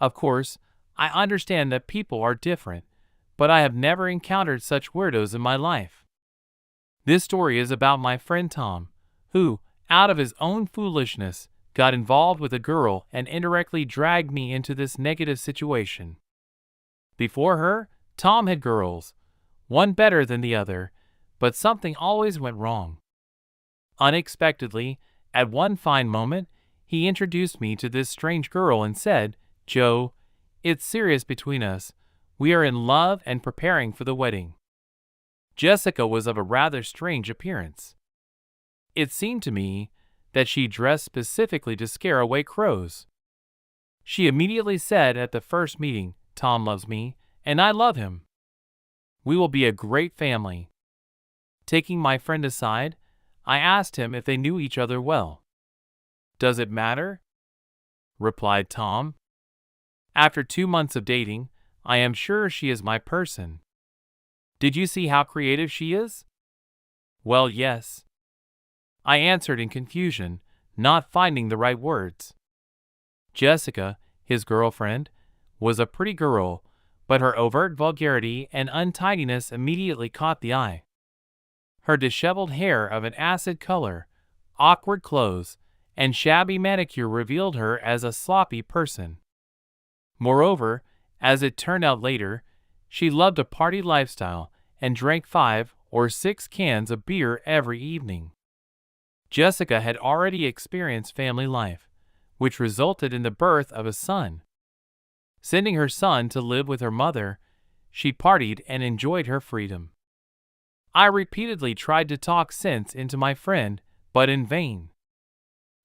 Of course, I understand that people are different, but I have never encountered such weirdos in my life. This story is about my friend Tom, who, out of his own foolishness, got involved with a girl and indirectly dragged me into this negative situation. Before her, Tom had girls, one better than the other, but something always went wrong. Unexpectedly, at one fine moment, he introduced me to this strange girl and said, "Joe, it's serious between us. We are in love and preparing for the wedding." Jessica was of a rather strange appearance. It seemed to me that she dressed specifically to scare away crows. She immediately said at the first meeting, "Tom loves me, and I love him. We will be a great family." Taking my friend aside, I asked him if they knew each other well. "Does it matter?" replied Tom. "After 2 months of dating, I am sure she is my person." "Did you see how creative she is?" "Well, yes," I answered in confusion, not finding the right words. Jessica, his girlfriend, was a pretty girl, but her overt vulgarity and untidiness immediately caught the eye. Her disheveled hair of an acid color, awkward clothes, and shabby manicure revealed her as a sloppy person. Moreover, as it turned out later, she loved a party lifestyle and drank 5 or 6 cans of beer every evening. Jessica had already experienced family life, which resulted in the birth of a son. Sending her son to live with her mother, she partied and enjoyed her freedom. I repeatedly tried to talk sense into my friend, but in vain.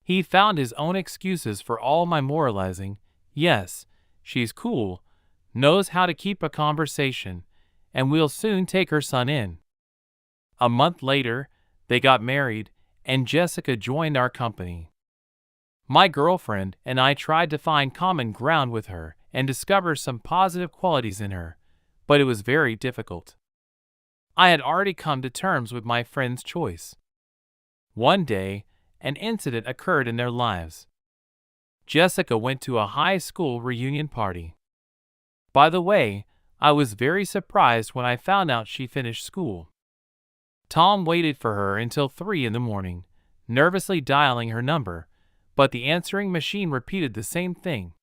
He found his own excuses for all my moralizing. "Yes, she's cool, knows how to keep a conversation, and we'll soon take her son in." A month later, they got married, and Jessica joined our company. My girlfriend and I tried to find common ground with her and discover some positive qualities in her, but it was very difficult. I had already come to terms with my friend's choice. One day, an incident occurred in their lives. Jessica went to a high school reunion party. By the way, I was very surprised when I found out she finished school. Tom waited for her until 3 in the morning, nervously dialing her number, but the answering machine repeated the same thing.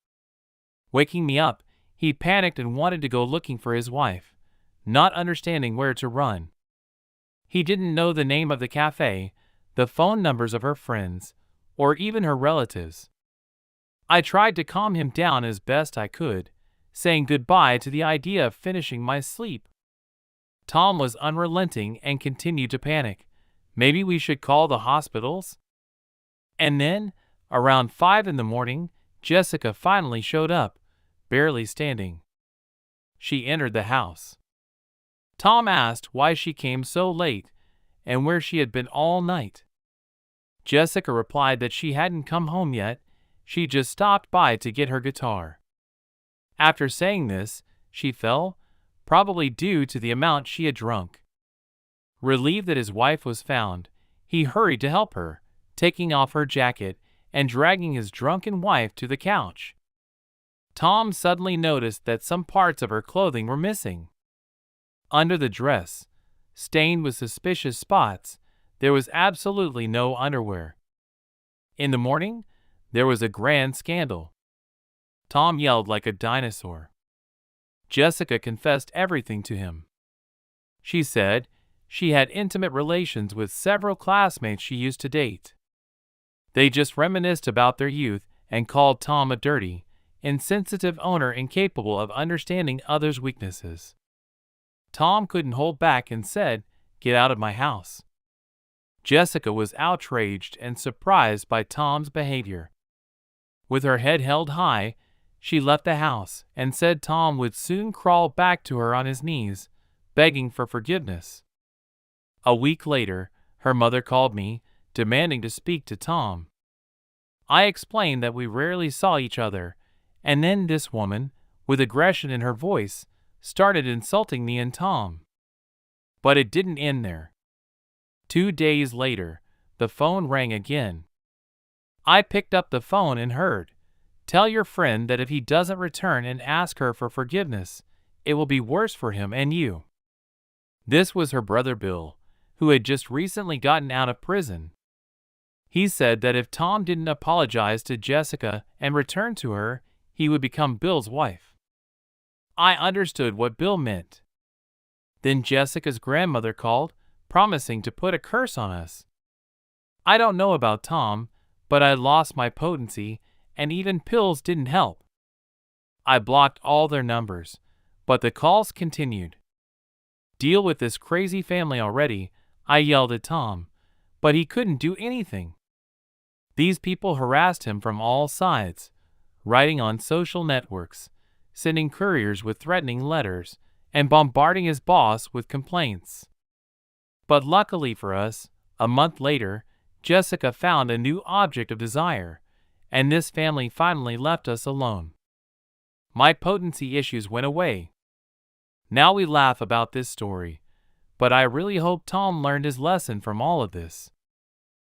Waking me up, he panicked and wanted to go looking for his wife, not understanding where to run. He didn't know the name of the cafe, the phone numbers of her friends, or even her relatives. I tried to calm him down as best I could, saying goodbye to the idea of finishing my sleep. Tom was unrelenting and continued to panic. "Maybe we should call the hospitals?" And then, around 5 in the morning, Jessica finally showed up, barely standing. She entered the house. Tom asked why she came so late and where she had been all night. Jessica replied that she hadn't come home yet, she just stopped by to get her guitar. After saying this, she fell, probably due to the amount she had drunk. Relieved that his wife was found, he hurried to help her, taking off her jacket and dragging his drunken wife to the couch. Tom suddenly noticed that some parts of her clothing were missing. Under the dress, stained with suspicious spots, there was absolutely no underwear. In the morning, there was a grand scandal. Tom yelled like a dinosaur. Jessica confessed everything to him. She said she had intimate relations with several classmates she used to date. They just reminisced about their youth and called Tom a dirty, insensitive owner incapable of understanding others' weaknesses. Tom couldn't hold back and said, "Get out of my house." Jessica was outraged and surprised by Tom's behavior. With her head held high, she left the house and said Tom would soon crawl back to her on his knees, begging for forgiveness. A week later, her mother called me, demanding to speak to Tom. I explained that we rarely saw each other, and then this woman, with aggression in her voice, started insulting me and Tom. But it didn't end there. 2 days later, the phone rang again. I picked up the phone and heard, Tell your friend that if he doesn't return and ask her for forgiveness, it will be worse for him and you." This was her brother Bill, who had just recently gotten out of prison. He said that if Tom didn't apologize to Jessica and return to her, he would become Bill's wife. I understood what Bill meant. Then Jessica's grandmother called, promising to put a curse on us. I don't know about Tom, but I lost my potency, and even pills didn't help. I blocked all their numbers, but the calls continued. "Deal with this crazy family already," I yelled at Tom, but he couldn't do anything. These people harassed him from all sides, writing on social networks, sending couriers with threatening letters, and bombarding his boss with complaints. But luckily for us, a month later, Jessica found a new object of desire, and this family finally left us alone. My potency issues went away. Now we laugh about this story, but I really hope Tom learned his lesson from all of this.